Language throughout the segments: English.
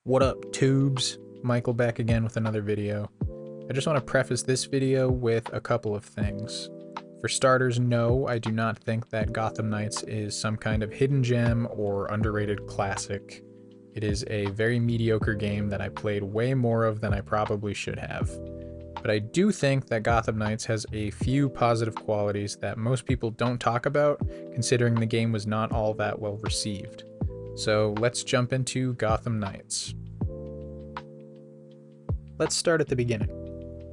What up, tubes? Michael back again with another video. I just want to preface this video with a couple of things. For starters, no, I do not think that Gotham Knights is some kind of hidden gem or underrated classic. It is a very mediocre game that I played way more of than I probably should have. But I do think that Gotham Knights has a few positive qualities that most people don't talk about, considering the game was not all that well received. So let's jump into Gotham Knights. Let's start at the beginning.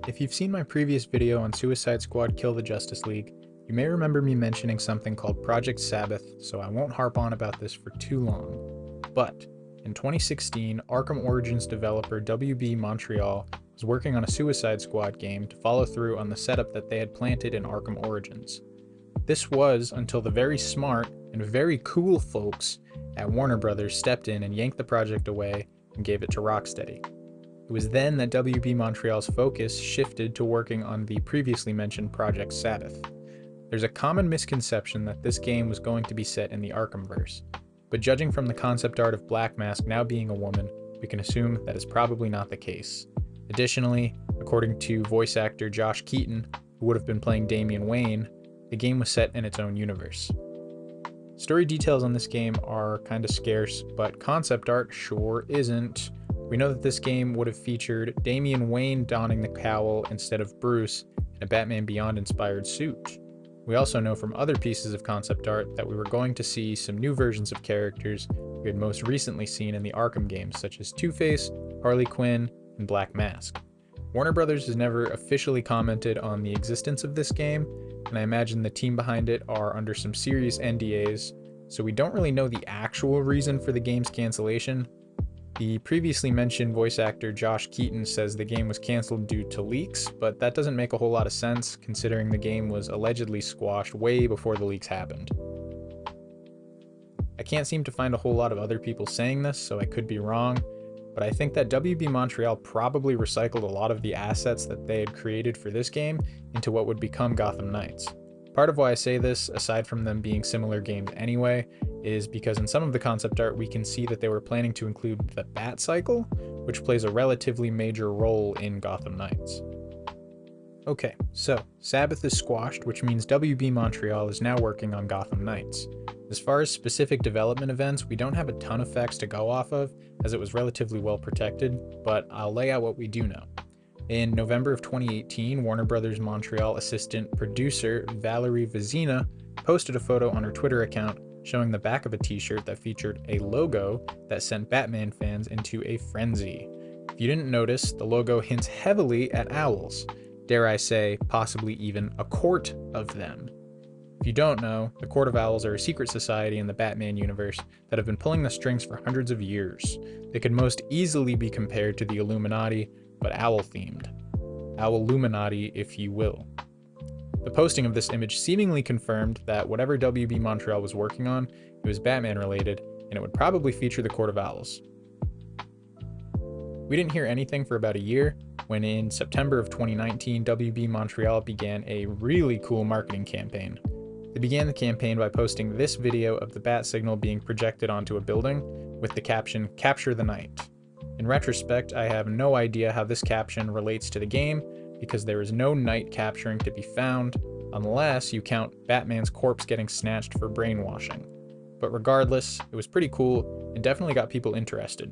If you've seen my previous video on Suicide Squad Kill the Justice League, you may remember me mentioning something called Project Sabbath, so I won't harp on about this for too long. But in 2016, Arkham Origins developer WB Montreal was working on a Suicide Squad game to follow through on the setup that they had planted in Arkham Origins. This was until the very smart and very cool folks at Warner Brothers stepped in and yanked the project away and gave it to Rocksteady. It was then that WB Montreal's focus shifted to working on the previously mentioned Project Sabbath. There's a common misconception that this game was going to be set in the Arkhamverse, but judging from the concept art of Black Mask now being a woman, we can assume that is probably not the case. Additionally, according to voice actor Josh Keaton, who would have been playing Damian Wayne, the game was set in its own universe. Story details on this game are kinda scarce, but concept art sure isn't. We know that this game would have featured Damian Wayne donning the cowl instead of Bruce in a Batman Beyond inspired suit. We also know from other pieces of concept art that we were going to see some new versions of characters we had most recently seen in the Arkham games, such as Two-Face, Harley Quinn, and Black Mask. Warner Brothers has never officially commented on the existence of this game, and I imagine the team behind it are under some serious NDAs, so we don't really know the actual reason for the game's cancellation. The previously mentioned voice actor Josh Keaton says the game was cancelled due to leaks, but that doesn't make a whole lot of sense considering the game was allegedly squashed way before the leaks happened. I can't seem to find a whole lot of other people saying this, so I could be wrong, but I think that WB Montreal probably recycled a lot of the assets that they had created for this game into what would become Gotham Knights. Part of why I say this, aside from them being similar games anyway, is because in some of the concept art we can see that they were planning to include the Bat Cycle, which plays a relatively major role in Gotham Knights. Okay, so Sabbath is squashed, which means WB Montreal is now working on Gotham Knights. As far as specific development events, we don't have a ton of facts to go off of, as it was relatively well protected, but I'll lay out what we do know. In November of 2018, Warner Brothers Montreal assistant producer Valerie Vizina posted a photo on her Twitter account showing the back of a t-shirt that featured a logo that sent Batman fans into a frenzy. If you didn't notice, the logo hints heavily at owls. Dare I say, possibly even a court of them. If you don't know, the Court of Owls are a secret society in the Batman universe that have been pulling the strings for hundreds of years. They could most easily be compared to the Illuminati, but owl-themed. Owl-luminati, if you will. The posting of this image seemingly confirmed that whatever WB Montreal was working on, it was Batman-related, and it would probably feature the Court of Owls. We didn't hear anything for about a year, when in September of 2019, WB Montreal began a really cool marketing campaign. They began the campaign by posting this video of the bat signal being projected onto a building with the caption, "Capture the Night." In retrospect, I have no idea how this caption relates to the game because there is no night capturing to be found unless you count Batman's corpse getting snatched for brainwashing. But regardless, it was pretty cool and definitely got people interested.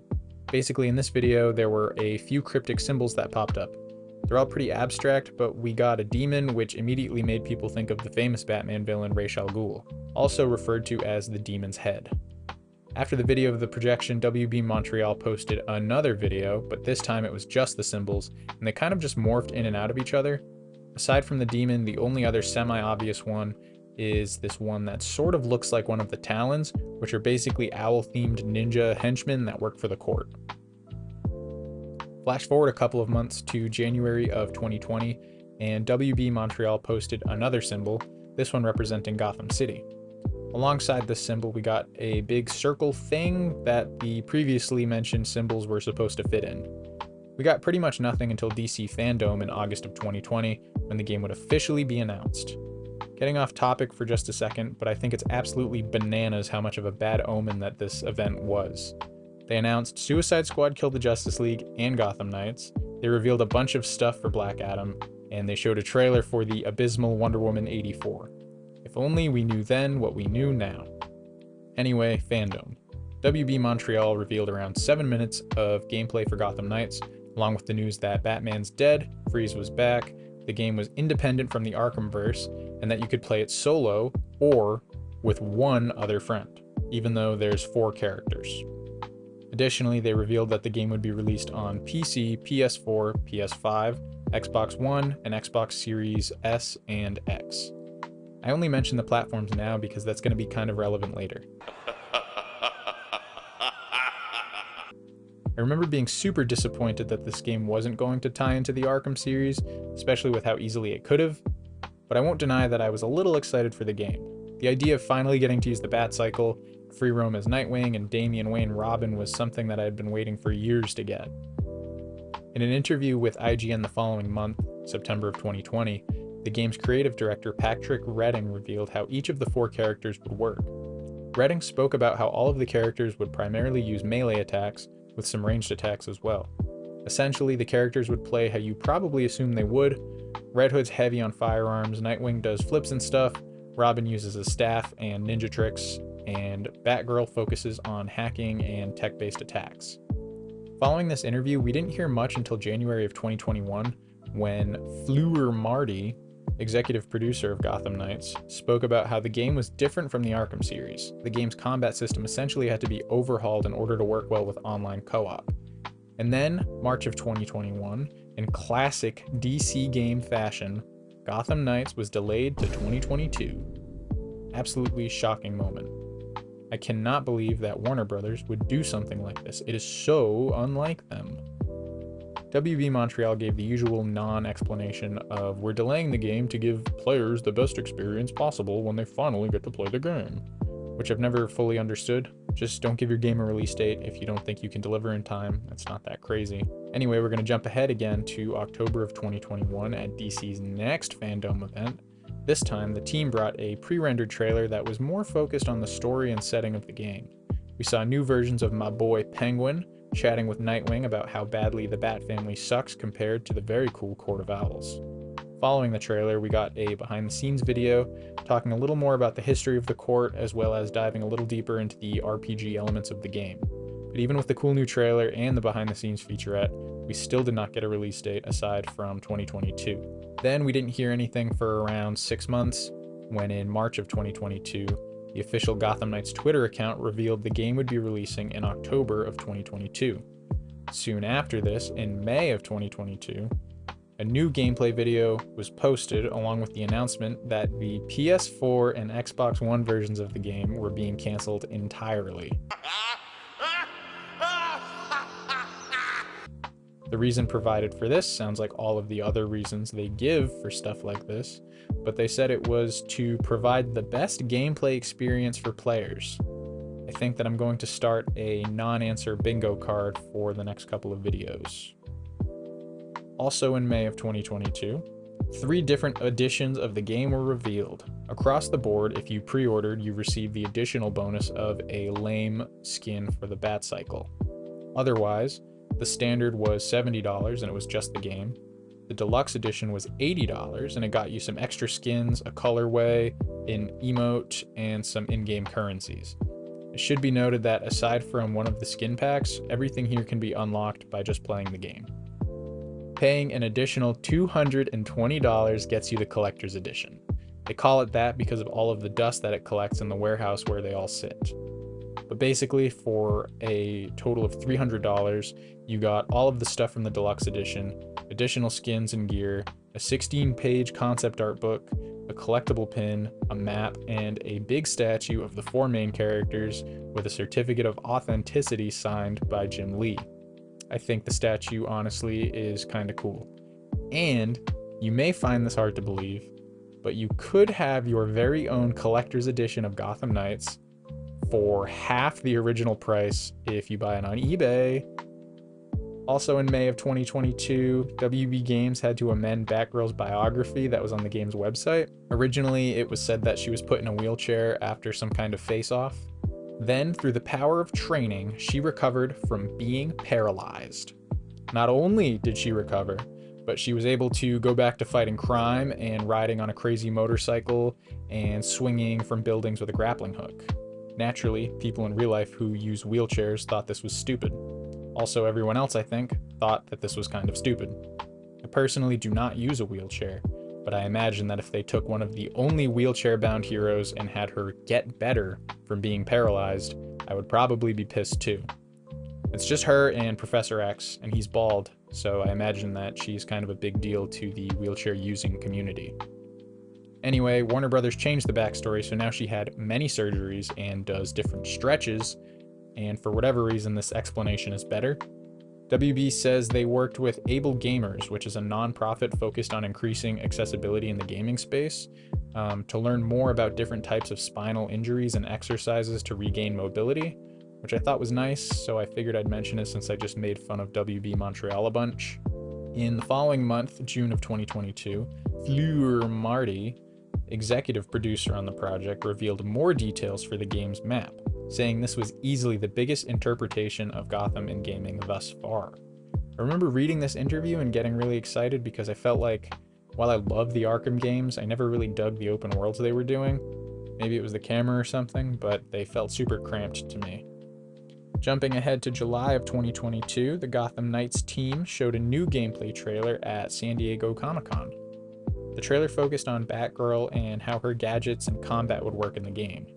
Basically, in this video, there were a few cryptic symbols that popped up. They're all pretty abstract, but we got a demon, which immediately made people think of the famous Batman villain Ra's al Ghul, also referred to as the Demon's Head. After the video of the projection, WB Montreal posted another video, but this time it was just the symbols, and they kind of just morphed in and out of each other. Aside from the demon, the only other semi-obvious one is this one that sort of looks like one of the Talons, which are basically owl-themed ninja henchmen that work for the court. Flash forward a couple of months to January of 2020, and WB Montreal posted another symbol, this one representing Gotham City. Alongside this symbol, we got a big circle thing that the previously mentioned symbols were supposed to fit in. We got pretty much nothing until DC Fandom in August of 2020, when the game would officially be announced. Getting off topic for just a second, but I think it's absolutely bananas how much of a bad omen that this event was. They announced Suicide Squad Kill the Justice League and Gotham Knights. They revealed a bunch of stuff for Black Adam, and they showed a trailer for the abysmal Wonder Woman 84. If only we knew then what we knew now. Anyway, fandom. WB Montreal revealed around 7 minutes of gameplay for Gotham Knights, along with the news that Batman's dead, Freeze was back, the game was independent from the Arkhamverse, and that you could play it solo or with one other friend, even though there's 4 characters. Additionally, they revealed that the game would be released on PC, PS4, PS5, Xbox One, and Xbox Series S and X. I only mention the platforms now because that's going to be kind of relevant later. I remember being super disappointed that this game wasn't going to tie into the Arkham series, especially with how easily it could have, but I won't deny that I was a little excited for the game. The idea of finally getting to use the Bat-Cycle, free roam as Nightwing, and Damian Wayne Robin was something that I had been waiting for years to get. In an interview with IGN the following month, September of 2020, the game's creative director Patrick Redding revealed how each of the 4 characters would work. Redding spoke about how all of the characters would primarily use melee attacks, with some ranged attacks as well. Essentially, the characters would play how you probably assume they would. Red Hood's heavy on firearms, Nightwing does flips and stuff, Robin uses a staff and ninja tricks, and Batgirl focuses on hacking and tech-based attacks. Following this interview, we didn't hear much until January of 2021, when Fleur Marty, executive producer of Gotham Knights, spoke about how the game was different from the Arkham series. The game's combat system essentially had to be overhauled in order to work well with online co-op. And then, March of 2021, in classic DC game fashion, Gotham Knights was delayed to 2022. Absolutely shocking moment. I cannot believe that Warner Brothers would do something like this. It is so unlike them. WB Montreal gave the usual non-explanation of, "We're delaying the game to give players the best experience possible when they finally get to play the game," which I've never fully understood. Just don't give your game a release date if you don't think you can deliver in time. It's not that crazy. Anyway, we're going to jump ahead again to October of 2021 at DC's next fandom event. This time, the team brought a pre-rendered trailer that was more focused on the story and setting of the game. We saw new versions of my boy Penguin, chatting with Nightwing about how badly the Bat family sucks compared to the very cool Court of Owls. Following the trailer, we got a behind-the-scenes video talking a little more about the history of the court, as well as diving a little deeper into the RPG elements of the game. But even with the cool new trailer and the behind-the-scenes featurette, we still did not get a release date aside from 2022. Then we didn't hear anything for around 6 months, when in March of 2022, the official Gotham Knights Twitter account revealed the game would be releasing in October of 2022. Soon after this, in May of 2022, a new gameplay video was posted along with the announcement that the PS4 and Xbox One versions of the game were being cancelled entirely. The reason provided for this sounds like all of the other reasons they give for stuff like this, but they said it was to provide the best gameplay experience for players. I think that I'm going to start a non-answer bingo card for the next couple of videos. Also in May of 2022, 3 different editions of the game were revealed. Across the board, if you pre-ordered, you received the additional bonus of a lame skin for the Bat-Cycle. Otherwise, the standard was $70 and it was just the game. The deluxe edition was $80 and it got you some extra skins, a colorway, an emote, and some in-game currencies. It should be noted that aside from one of the skin packs, everything here can be unlocked by just playing the game. Paying an additional $220 gets you the collector's edition. They call it that because of all of the dust that it collects in the warehouse where they all sit. But basically, for a total of $300, you got all of the stuff from the deluxe edition, additional skins and gear, a 16-page concept art book, a collectible pin, a map, and a big statue of the 4 main characters with a certificate of authenticity signed by Jim Lee. I think the statue, honestly, is kind of cool. And you may find this hard to believe, but you could have your very own collector's edition of Gotham Knights for half the original price if you buy it on eBay. Also in May of 2022, WB Games had to amend Batgirl's biography that was on the game's website. Originally, it was said that she was put in a wheelchair after some kind of face-off. Then, through the power of training, she recovered from being paralyzed. Not only did she recover, but she was able to go back to fighting crime and riding on a crazy motorcycle and swinging from buildings with a grappling hook. Naturally, people in real life who use wheelchairs thought this was stupid. Also, everyone else, I think, thought that this was kind of stupid. I personally do not use a wheelchair, but I imagine that if they took one of the only wheelchair-bound heroes and had her get better from being paralyzed, I would probably be pissed too. It's just her and Professor X, and he's bald, so I imagine that she's kind of a big deal to the wheelchair-using community. Anyway, Warner Brothers changed the backstory, so now she had many surgeries and does different stretches, and for whatever reason this explanation is better. WB says they worked with Able Gamers, which is a non-profit focused on increasing accessibility in the gaming space, to learn more about different types of spinal injuries and exercises to regain mobility, which I thought was nice, so I figured I'd mention it since I just made fun of WB Montreal a bunch. In the following month, June of 2022, Fleur Marty, executive producer on the project, revealed more details for the game's map, saying this was easily the biggest interpretation of Gotham in gaming thus far. I remember reading this interview and getting really excited because I felt like, while I love the Arkham games, I never really dug the open worlds they were doing. Maybe it was the camera or something, but they felt super cramped to me. Jumping ahead to July of 2022, the Gotham Knights team showed a new gameplay trailer at San Diego Comic-Con. The trailer focused on Batgirl and how her gadgets and combat would work in the game.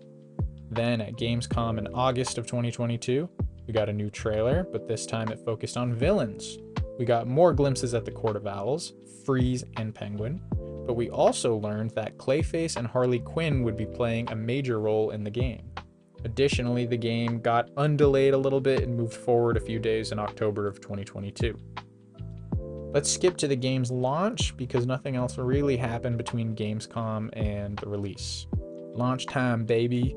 Then at Gamescom in August of 2022, we got a new trailer, but this time it focused on villains. We got more glimpses at the Court of Owls, Freeze, and Penguin, but we also learned that Clayface and Harley Quinn would be playing a major role in the game. Additionally, the game got undelayed a little bit and moved forward a few days in October of 2022. Let's skip to the game's launch because nothing else really happened between Gamescom and the release. Launch time, baby!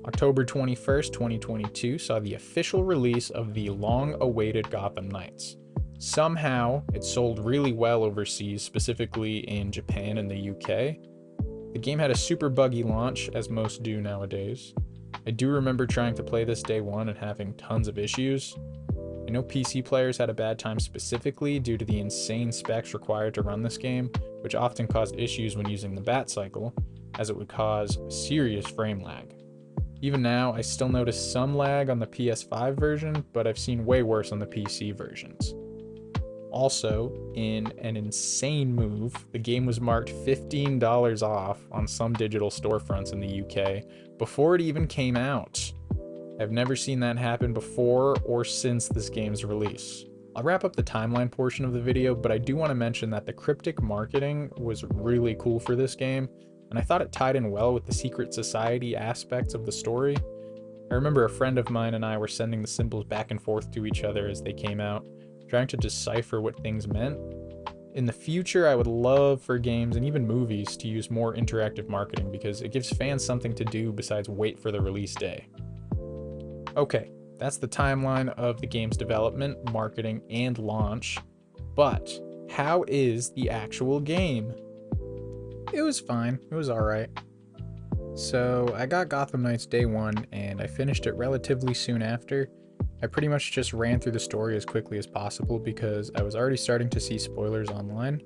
October 21st, 2022 saw the official release of the long-awaited Gotham Knights. Somehow, it sold really well overseas, specifically in Japan and the UK. The game had a super buggy launch, as most do nowadays. I do remember trying to play this day one and having tons of issues. I know PC players had a bad time specifically due to the insane specs required to run this game, which often caused issues when using the bat cycle, as it would cause serious frame lag. Even now, I still notice some lag on the PS5 version, but I've seen way worse on the PC versions. Also, in an insane move, the game was marked $15 off on some digital storefronts in the UK before it even came out. I've never seen that happen before or since this game's release. I'll wrap up the timeline portion of the video, but I do want to mention that the cryptic marketing was really cool for this game, and I thought it tied in well with the secret society aspects of the story. I remember a friend of mine and I were sending the symbols back and forth to each other as they came out, trying to decipher what things meant. In the future, I would love for games and even movies to use more interactive marketing because it gives fans something to do besides wait for the release day. Okay, that's the timeline of the game's development, marketing, and launch. But how is the actual game? It was fine. It was alright. So I got Gotham Knights day one and I finished it relatively soon after. I pretty much just ran through the story as quickly as possible because I was already starting to see spoilers online.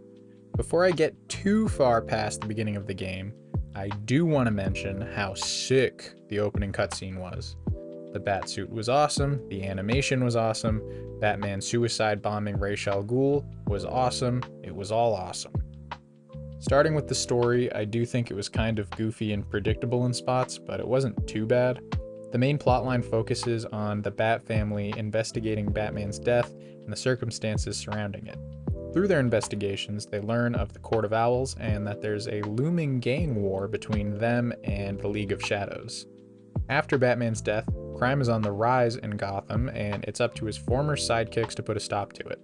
Before I get too far past the beginning of the game, I do want to mention how sick the opening cutscene was. The Batsuit was awesome, the animation was awesome, Batman suicide bombing Ra's al Ghul was awesome, it was all awesome. Starting with the story, I do think it was kind of goofy and predictable in spots, but it wasn't too bad. The main plotline focuses on the Bat family investigating Batman's death and the circumstances surrounding it. Through their investigations, they learn of the Court of Owls and that there's a looming gang war between them and the League of Shadows. After Batman's death, crime is on the rise in Gotham, and it's up to his former sidekicks to put a stop to it.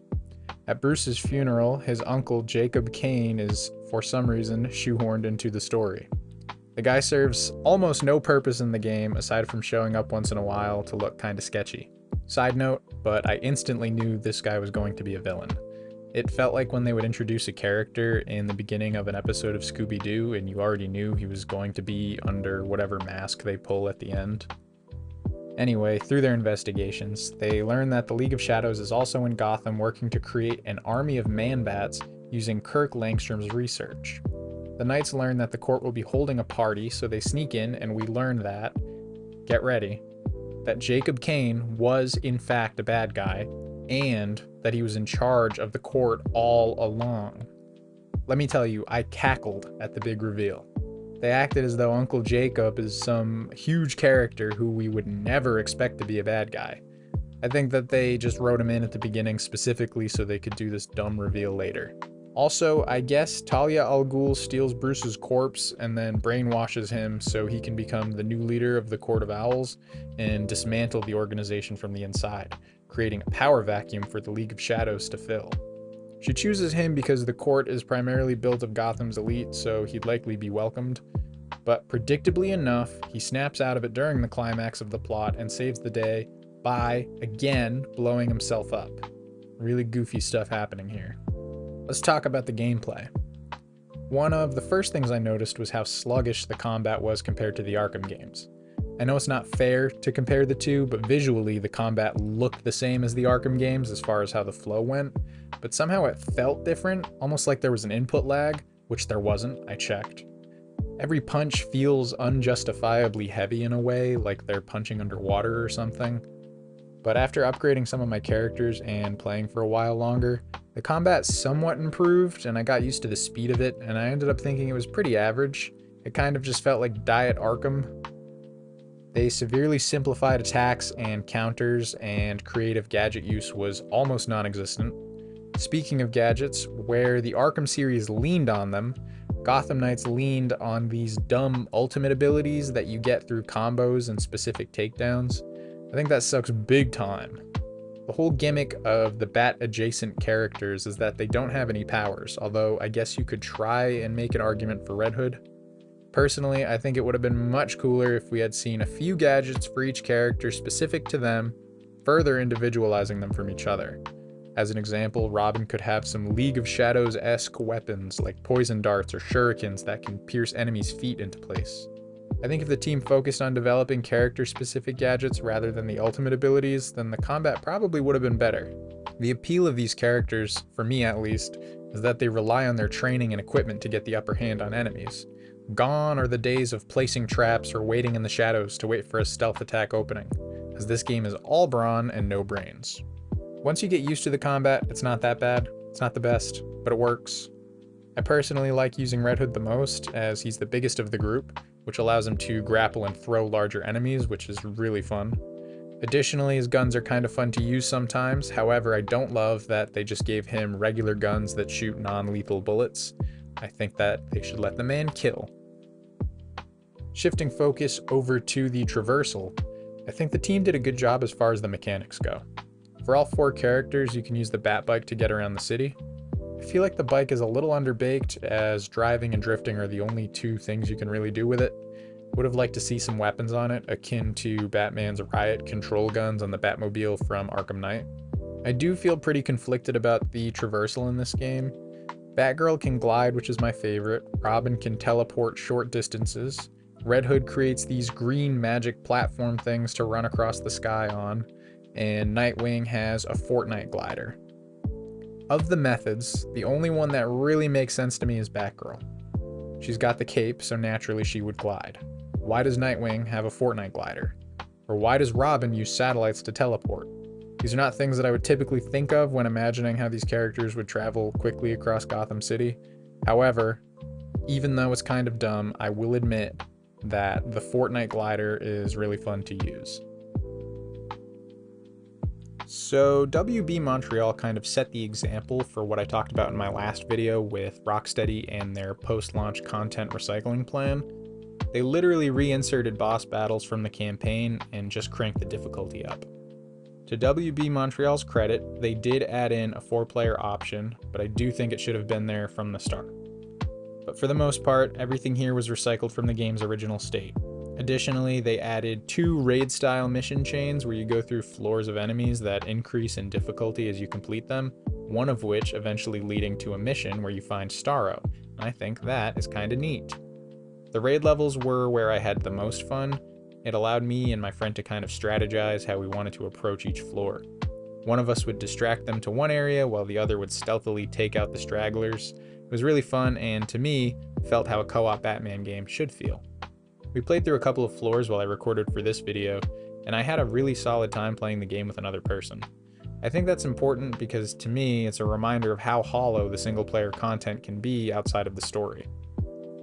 At Bruce's funeral, his uncle Jacob Kane is, for some reason, shoehorned into the story. The guy serves almost no purpose in the game aside from showing up once in a while to look kinda sketchy. Side note, but I instantly knew this guy was going to be a villain. It felt like when they would introduce a character in the beginning of an episode of Scooby-Doo and you already knew he was going to be under whatever mask they pull at the end. Anyway, through their investigations, they learn that the League of Shadows is also in Gotham working to create an army of man-bats using Kirk Langstrom's research. The Knights learn that the court will be holding a party, so they sneak in, and we learn that, get ready, that Jacob Kane was in fact a bad guy, and that he was in charge of the court all along. Let me tell you, I cackled at the big reveal. They acted as though Uncle Jacob is some huge character who we would never expect to be a bad guy. I think that they just wrote him in at the beginning specifically so they could do this dumb reveal later. Also, I guess Talia al Ghul steals Bruce's corpse and then brainwashes him so he can become the new leader of the Court of Owls and dismantle the organization from the inside, creating a power vacuum for the League of Shadows to fill. She chooses him because the court is primarily built of Gotham's elite, so he'd likely be welcomed. But predictably enough, he snaps out of it during the climax of the plot and saves the day by, again, blowing himself up. Really goofy stuff happening here. Let's talk about the gameplay. One of the first things I noticed was how sluggish the combat was compared to the Arkham games. I know it's not fair to compare the two, but visually the combat looked the same as the Arkham games as far as how the flow went, but somehow it felt different, almost like there was an input lag, which there wasn't, I checked. Every punch feels unjustifiably heavy in a way, like they're punching underwater or something. But after upgrading some of my characters and playing for a while longer, the combat somewhat improved and I got used to the speed of it, and I ended up thinking it was pretty average. It kind of just felt like Diet Arkham. They severely simplified attacks and counters, and creative gadget use was almost non-existent. Speaking of gadgets, where the Arkham series leaned on them, Gotham Knights leaned on these dumb ultimate abilities that you get through combos and specific takedowns. I think that sucks big time. The whole gimmick of the Bat-adjacent characters is that they don't have any powers, although I guess you could try and make an argument for Red Hood. Personally, I think it would have been much cooler if we had seen a few gadgets for each character specific to them, further individualizing them from each other. As an example, Robin could have some League of Shadows-esque weapons like poison darts or shurikens that can pierce enemies' feet into place. I think if the team focused on developing character-specific gadgets rather than the ultimate abilities, then the combat probably would have been better. The appeal of these characters, for me at least, is that they rely on their training and equipment to get the upper hand on enemies. Gone are the days of placing traps or waiting in the shadows to wait for a stealth attack opening, as this game is all brawn and no brains. Once you get used to the combat, it's not that bad. It's not the best, but it works. I personally like using Red Hood the most, as he's the biggest of the group, which allows him to grapple and throw larger enemies, which is really fun. Additionally, his guns are kind of fun to use sometimes. However, I don't love that they just gave him regular guns that shoot non-lethal bullets. I think that they should let the man kill. Shifting focus over to the traversal, I think the team did a good job as far as the mechanics go. For all 4 characters, you can use the Bat Bike to get around the city. I feel like the bike is a little underbaked, as driving and drifting are the only 2 things you can really do with it. Would have liked to see some weapons on it, akin to Batman's riot control guns on the Batmobile from Arkham Knight. I do feel pretty conflicted about the traversal in this game. Batgirl can glide, which is my favorite. Robin can teleport short distances. Red Hood creates these green magic platform things to run across the sky on. And Nightwing has a Fortnite glider. Of the methods, the only one that really makes sense to me is Batgirl. She's got the cape, so naturally she would glide. Why does Nightwing have a Fortnite glider? Or why does Robin use satellites to teleport? These are not things that I would typically think of when imagining how these characters would travel quickly across Gotham City. However, even though it's kind of dumb, I will admit that the Fortnite glider is really fun to use. So WB Montreal kind of set the example for what I talked about in my last video with Rocksteady and their post-launch content recycling plan. They literally reinserted boss battles from the campaign and just cranked the difficulty up. To WB Montreal's credit, they did add in a 4-player option, but I do think it should have been there from the start. But for the most part, everything here was recycled from the game's original state. Additionally, they added 2 raid-style mission chains where you go through floors of enemies that increase in difficulty as you complete them, one of which eventually leading to a mission where you find Starro, and I think that is kinda neat. The raid levels were where I had the most fun, It allowed me and my friend to kind of strategize how we wanted to approach each floor. One of us would distract them to one area while the other would stealthily take out the stragglers. It was really fun and, to me, felt how a co-op Batman game should feel. We played through a couple of floors while I recorded for this video, and I had a really solid time playing the game with another person. I think that's important because, to me, it's a reminder of how hollow the single-player content can be outside of the story.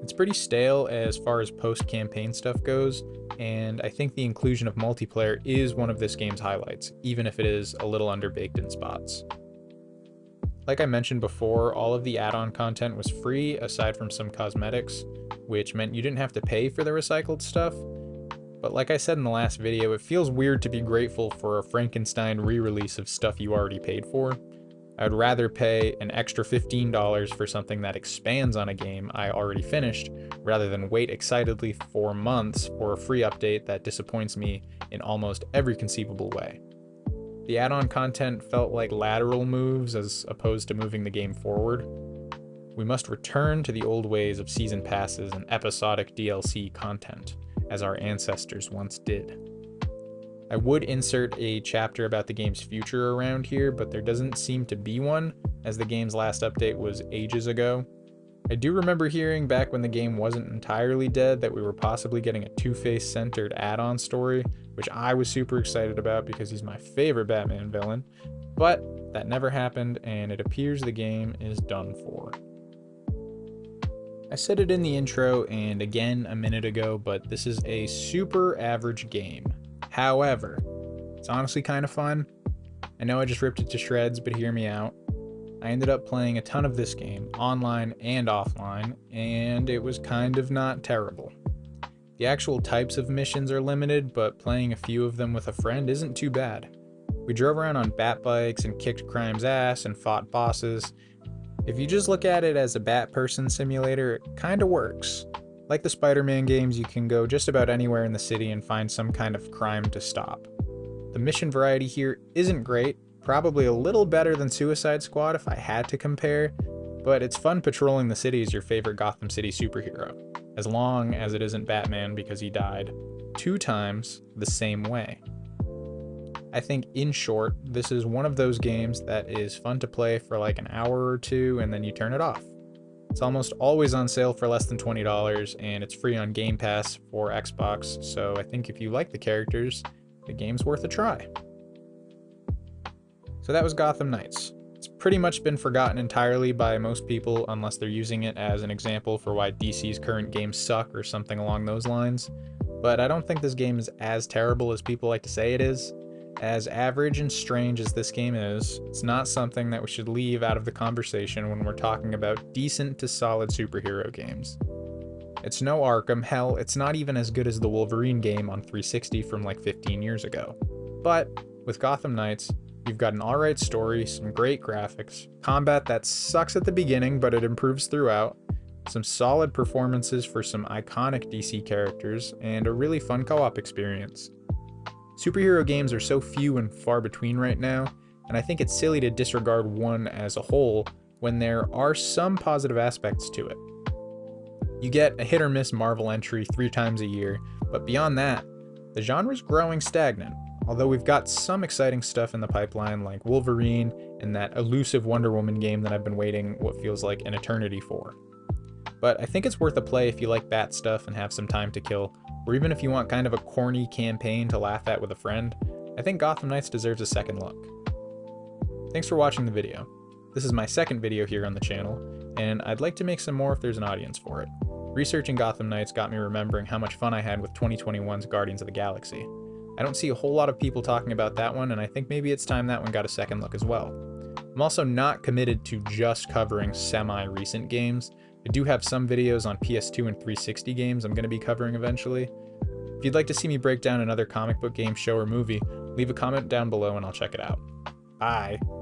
It's pretty stale as far as post-campaign stuff goes, and I think the inclusion of multiplayer is one of this game's highlights, even if it is a little underbaked in spots. Like I mentioned before, all of the add-on content was free aside from some cosmetics, which meant you didn't have to pay for the recycled stuff. But like I said in the last video, it feels weird to be grateful for a Frankenstein re-release of stuff you already paid for. I would rather pay an extra $15 for something that expands on a game I already finished, rather than wait excitedly for months for a free update that disappoints me in almost every conceivable way. The add-on content felt like lateral moves as opposed to moving the game forward. We must return to the old ways of season passes and episodic DLC content, as our ancestors once did. I would insert a chapter about the game's future around here, but there doesn't seem to be one, as the game's last update was ages ago. I do remember hearing back when the game wasn't entirely dead that we were possibly getting a Two-Face centered add-on story, which I was super excited about because he's my favorite Batman villain, but that never happened and it appears the game is done for. I said it in the intro and again a minute ago, but this is a super average game. However, it's honestly kind of fun. I know I just ripped it to shreds, but hear me out. I ended up playing a ton of this game, online and offline, and it was kind of not terrible. The actual types of missions are limited, but playing a few of them with a friend isn't too bad. We drove around on bat bikes and kicked crime's ass and fought bosses. If you just look at it as a bat person simulator, it kinda works. Like the Spider-Man games, you can go just about anywhere in the city and find some kind of crime to stop. The mission variety here isn't great, probably a little better than Suicide Squad if I had to compare, but it's fun patrolling the city as your favorite Gotham City superhero, as long as it isn't Batman because he died 2 times the same way. I think, in short, this is one of those games that is fun to play for like an hour or two and then you turn it off. It's almost always on sale for less than $20, and it's free on Game Pass for Xbox, so I think if you like the characters, the game's worth a try. So that was Gotham Knights. It's pretty much been forgotten entirely by most people unless they're using it as an example for why DC's current games suck or something along those lines, but I don't think this game is as terrible as people like to say it is. As average and strange as this game is, it's not something that we should leave out of the conversation when we're talking about decent to solid superhero games. It's no Arkham, hell, it's not even as good as the Wolverine game on 360 from like 15 years ago. But with Gotham Knights, you've got an alright story, some great graphics, combat that sucks at the beginning but it improves throughout, some solid performances for some iconic DC characters, and a really fun co-op experience. Superhero games are so few and far between right now, and I think it's silly to disregard one as a whole when there are some positive aspects to it. You get a hit or miss Marvel entry 3 times a year, but beyond that, the genre's growing stagnant, although we've got some exciting stuff in the pipeline like Wolverine and that elusive Wonder Woman game that I've been waiting what feels like an eternity for. But I think it's worth a play if you like bat stuff and have some time to kill, or even if you want kind of a corny campaign to laugh at with a friend. I think Gotham Knights deserves a second look. Thanks for watching the video. This is my second video here on the channel, and I'd like to make some more if there's an audience for it. Researching Gotham Knights got me remembering how much fun I had with 2021's Guardians of the Galaxy. I don't see a whole lot of people talking about that one, and I think maybe it's time that one got a second look as well. I'm also not committed to just covering semi-recent games. I do have some videos on PS2 and 360 games I'm going to be covering eventually. If you'd like to see me break down another comic book game, show, or movie, leave a comment down below and I'll check it out. Bye!